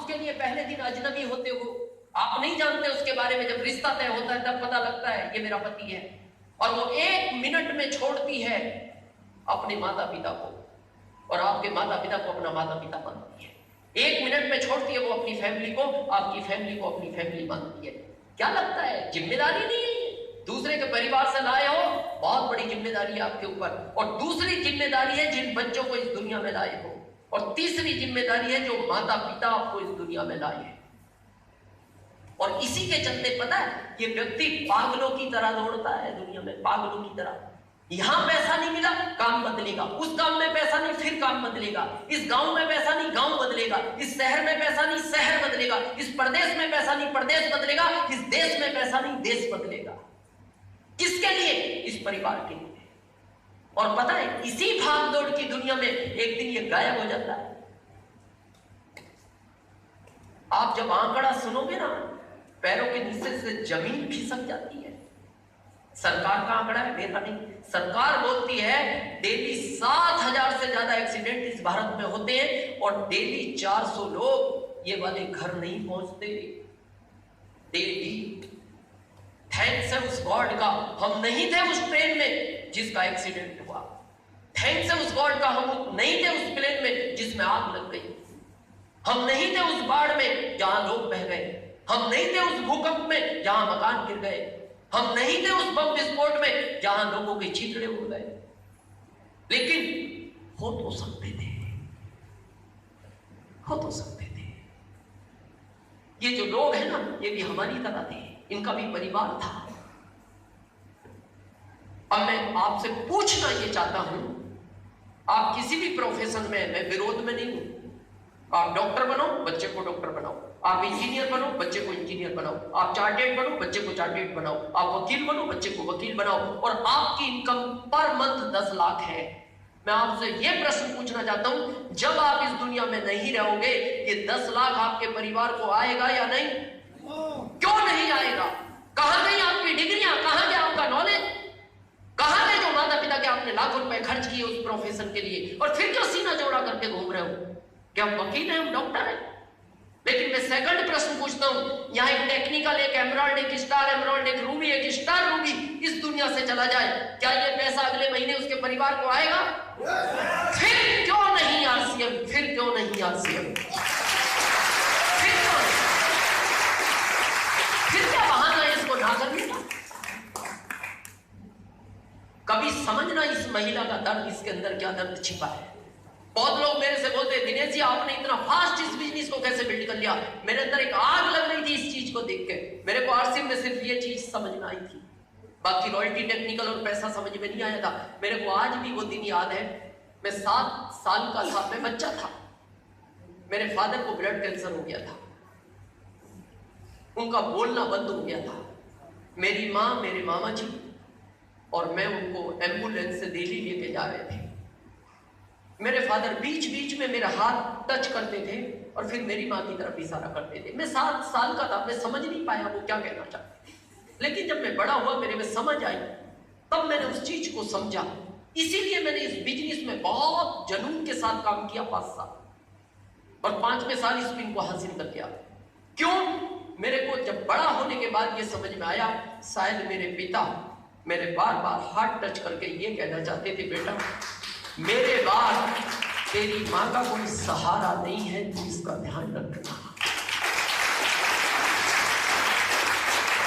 उसके लिए पहले दिन अजनबी होते हो, आप नहीं जानते उसके बारे में। जब रिश्ता तय होता है तब पता लगता है ये मेरा पति है। और वो 1 मिनट में छोड़ती है अपने माता पिता को, और आपके माता पिता को अपना माता पिता मानती है। 1 मिनट में छोड़ती है वो अपनी फैमिली को, आपकी फैमिली को अपनी फैमिली मानती है। क्या लगता है जिम्मेदारी नहीं है? दूसरे के परिवार से लाए हो, बहुत बड़ी जिम्मेदारी है आपके ऊपर। और दूसरी जिम्मेदारी है जिन बच्चों को इस दुनिया में लाए हो, और तीसरी जिम्मेदारी है जो माता पिता आपको इस दुनिया में लाए हैं। और इसी के चलते पता है ये व्यक्ति पागलों की तरह दौड़ता है दुनिया में, पागलों की तरह। यहां पैसा नहीं मिला, काम बदलेगा, उस काम में पैसा नहीं, फिर काम बदलेगा, इस गांव में पैसा नहीं, गांव बदलेगा, इस शहर में पैसा नहीं, शहर बदलेगा, इस प्रदेश में पैसा नहीं, प्रदेश बदलेगा, इस देश में पैसा नहीं, देश बदलेगा। किसके लिए? इस परिवार के लिए। और पता है इसी भाग दौड़ की दुनिया में एक दिन ये गायब हो जाता है। आप जब आंकड़ा सुनोगे ना, पैरों के नीचे से जमीन खिसक जाती है। सरकार का आंकड़ा है, मेरा नहीं। सरकार बोलती है डेली 7,000 से ज्यादा एक्सीडेंट इस भारत में होते हैं, और डेली 400 लोग ये वाले घर नहीं पहुंचते डेली। थैंक्स है उस गॉड का हम नहीं थे उस ट्रेन में जिसका एक्सीडेंट हुआ। थैंक्स है उस गॉड का हम नहीं थे उस प्लेन में जिसमें आग लग गई। हम नहीं थे उस बाढ़ में जहां लोग बह गए। हम नहीं थे उस भूकंप में जहां मकान गिर गए। हम नहीं थे उस बम विस्फोट में जहां लोगों के चीथड़े उड़ गए। लेकिन हो तो सकते थे, हो तो सकते थे। ये जो लोग हैं ना, ये भी हमारी तरह थे, इनका भी परिवार था। अब मैं आपसे पूछना ये चाहता हूं, आप किसी भी प्रोफेशन में, मैं विरोध में नहीं हूं, आप डॉक्टर बनो, बच्चे को डॉक्टर बनाओ, आप इंजीनियर बनो, बच्चे को इंजीनियर बनाओ, आप चार्टेड बनो, बच्चे को चार्टेड बनाओ, आप वकील बनो, बच्चे को वकील बनाओ, और आपकी इनकम पर मंथ 10 लाख है। मैं आपसे यह प्रश्न पूछना चाहता हूं, जब आप इस दुनिया में नहीं रहोगे, ये 10 लाख आपके परिवार को आएगा या नहीं? क्यों नहीं आएगा? कहां गई आपकी डिग्रियां? कहां गया आपका नॉलेज? कहां गए जो माता पिता के आपने लाखों रुपए खर्च किए उस प्रोफेशन के लिए, और फिर क्यों सीना जोड़ा करके घूम रहे हो? क्या हम वकील हैं, हम डॉक्टर हैं? लेकिन मैं सेकंड प्रश्न पूछता हूं, यहां एक टेक्निकल, एक एमराल्ड, एक स्टार एमराल्ड, एक रूबी, एक स्टार रूबी इस दुनिया से चला जाए, क्या ये पैसा अगले महीने उसके परिवार को आएगा? फिर क्यों नहीं आरसीएम? फिर क्यों नहीं आरसीएम? फिर क्या बहाना है इसको ना करने का? कभी समझना इस महिला का दर्द, इसके अंदर क्या दर्द छिपा है। बहुत लोग मेरे से बोलते हैं, दिनेश जी आपने इतना फास्ट इस बिजनेस को कैसे बिल्ड कर लिया? मेरे अंदर एक आग लग रही थी इस चीज को देख के। मेरे को आरसीएम में सिर्फ ये चीज समझ में आई थी, बाकी रॉयल्टी, टेक्निकल और पैसा समझ में नहीं आया था। मेरे को आज भी वो दिन याद है, मैं 7 साल का था, मैं बच्चा था, मेरे फादर को ब्लड कैंसर हो गया था, उनका बोलना बंद हो गया था। मेरी माँ, मेरे मामा जी और मैं उनको एम्बुलेंस से दिल्ली लेके जा रहे थे। मेरे फादर बीच बीच में मेरा हाथ टच करते थे और फिर मेरी माँ की तरफ इशारा करते थे। मैं 7 साल का था, मैं समझ नहीं पाया वो क्या कहना चाहते थे। लेकिन जब मैं बड़ा हुआ, मेरे में समझ आई, तब मैंने उस चीज को समझा। इसीलिए मैंने इस बिजनेस में बहुत जुनून के साथ काम किया 5 साल, और 5वें साल इस पिन को हासिल कर लिया। क्यों? मेरे को जब बड़ा होने के बाद ये समझ में आया, शायद मेरे पिता मेरे बार बार हाथ टच करके ये कहना चाहते थे, बेटा मेरे बाद तेरी माँ का कोई सहारा नहीं है, तू इसका ध्यान रखना।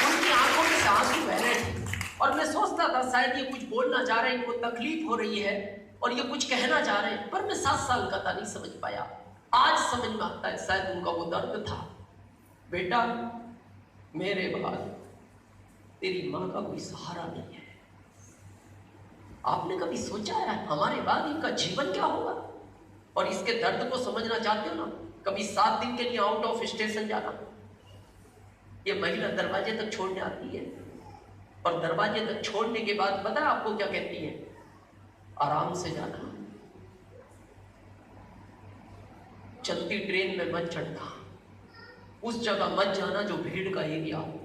उनकी आंखों में से आंसू बह रहे थे, और मैं सोचता था शायद ये कुछ बोलना चाह रहे हैं, इनको तकलीफ हो रही है और ये कुछ कहना चाह रहे हैं, पर मैं 7 साल का था, नहीं समझ पाया। आज समझ में आता है शायद उनका वो दर्द था, बेटा मेरे बाद तेरी माँ का कोई सहारा नहीं है। आपने कभी सोचा है हमारे बाद इनका जीवन क्या होगा? और इसके दर्द को समझना चाहते हो ना, कभी 7 दिन के लिए आउट ऑफ स्टेशन जाना। ये महिला दरवाजे तक छोड़ने आती है, और दरवाजे तक छोड़ने के बाद पता है आपको क्या कहती है? आराम से जाना, चलती ट्रेन में मत चढ़ना, उस जगह मत जाना जो भीड़ का एरिया हो,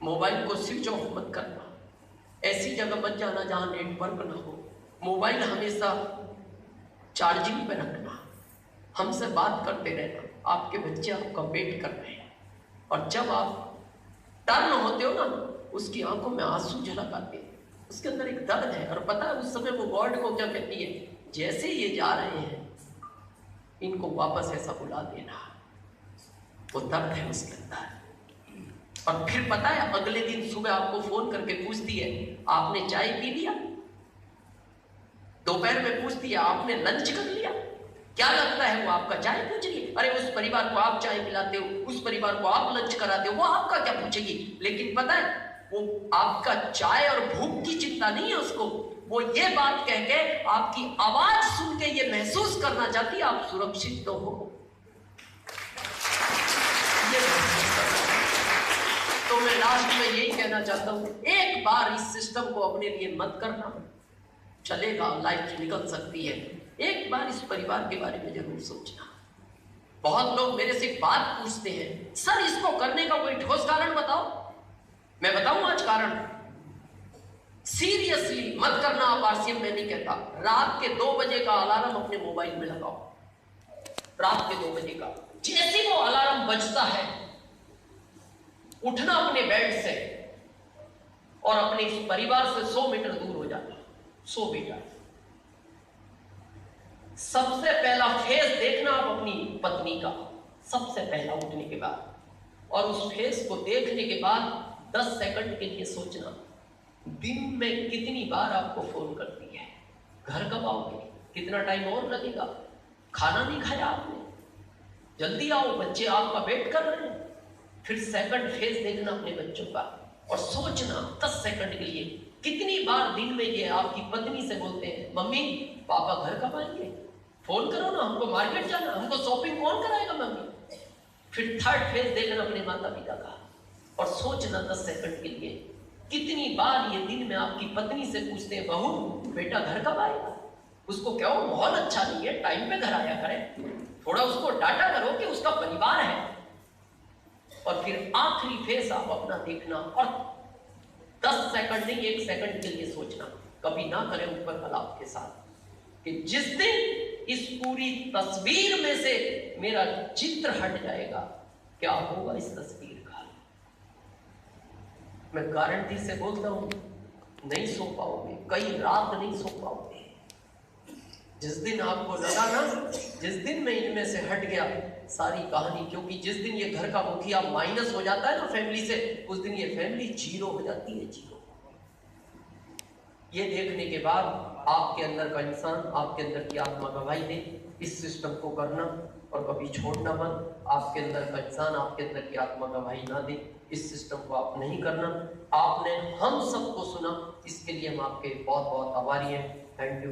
मोबाइल को स्विच ऑफ मत करना, ऐसी जगह मत जाना जहां नेटवर्क ना हो, मोबाइल हमेशा चार्जिंग पे रखना, हमसे बात करते रहना, आपके बच्चे आपका वेट कर रहे हैं, और जब आप टर्न होते हो ना, उसकी आंखों में आंसू झलक आते हैं, उसके अंदर एक दर्द है, और पता है उस समय वो गॉड को क्या कहती है, जैसे ये जा रहे हैं इनको वापस ऐसा बुला देना। वो दर्द है उसके अंदर। और फिर पता है अगले दिन सुबह आपको फोन करके पूछती है, आपने चाय पी लिया? दोपहर में पूछती है, आपने लंच कर लिया? क्या लगता है वो आपका चाय पूछ रही है? अरे उस परिवार को आप चाय पिलाते हो, उस परिवार को आप लंच कराते हो, वो आपका क्या पूछेगी? लेकिन पता है वो आपका चाय और भूख की चिंता नहीं है उसको, वो ये बात कह के आपकी आवाज सुन के ये महसूस करना चाहती है आप सुरक्षित तो हो। तो मैं लास्ट में यही कहना चाहता हूं, एक बार इस सिस्टम को अपने लिए मत करना, चलेगा, लाइफ निकल सकती है। एक बार इस परिवार के बारे में जरूर सोचना। बहुत लोग मेरे से एक बात पूछते हैं, सर इसको करने का कोई ठोस कारण बताओ। मैं बताऊं आज कारण? सीरियसली मत करना आप आरसीएम, मैं नहीं कहता। रात के 2 बजे का अलार्म अपने मोबाइल में लगाओ, रात के 2 बजे का। जैसे वो अलार्म बजता है, उठना अपने बेड से और अपने इस परिवार से 100 मीटर दूर हो जाना, 100 मीटर। सबसे पहला फेस देखना आप अपनी पत्नी का, सबसे पहला उठने के बाद, और उस फेस को देखने के बाद 10 सेकंड के लिए सोचना, दिन में कितनी बार आपको फोन करती है, घर कब आओगे, कितना टाइम और लगेगा, खाना नहीं खाया आपने, जल्दी आओ, बच्चे आपका वेट कर रहे हैं। फिर सेकंड फेस देखना अपने बच्चों का और सोचना 10 सेकंड के लिए कितनी बार दिन में ये आपकी पत्नी से बोलते हैं, मम्मी पापा घर कब आएंगे, फोन करो ना, हमको मार्केट जाना, हमको शॉपिंग कौन कराएगा मम्मी। फिर थर्ड फेज देखना अपने माता पिता का और सोचना 10 सेकंड के लिए कितनी बार ये दिन में आपकी पत्नी से पूछते हैं, बहू बेटा घर कब आएगा, उसको क्या हो माहौल अच्छा नहीं है, टाइम पे घर आया करे, थोड़ा उसको डांटा करो कि उसका परिवार है। और फिर आखिरी फेस आप अपना देखना और 10 सेकंड नहीं 1 सेकंड के लिए सोचना, कभी ना करें ऊपर वाला आपके साथ, कि जिस दिन इस पूरी तस्वीर में से मेरा चित्र हट जाएगा, क्या होगा इस तस्वीर का। मैं गारंटी से बोलता हूं, नहीं सो पाओगे, कई रात नहीं सो पाओगे। जिस दिन आपको लगा ना, जिस दिन मैं इनमें से हट गया सारी कहानी, क्योंकि जिस दिन ये घर का मुखिया माइनस हो जाता है ना फैमिली से, उस दिन ये फैमिली जीरो हो जाती है, जीरो। ये देखने के बाद आपके अंदर का इंसान, आपके अंदर की आत्मा गवाही दे इस सिस्टम को करना और कभी छोड़ना मत। आपके अंदर का इंसान, आपके अंदर की आत्मा गवाही ना दे, इस सिस्टम को आप नहीं करना। आपने हम सबको सुना, इसके लिए हम आपके बहुत बहुत आभारी हैं। Thank you.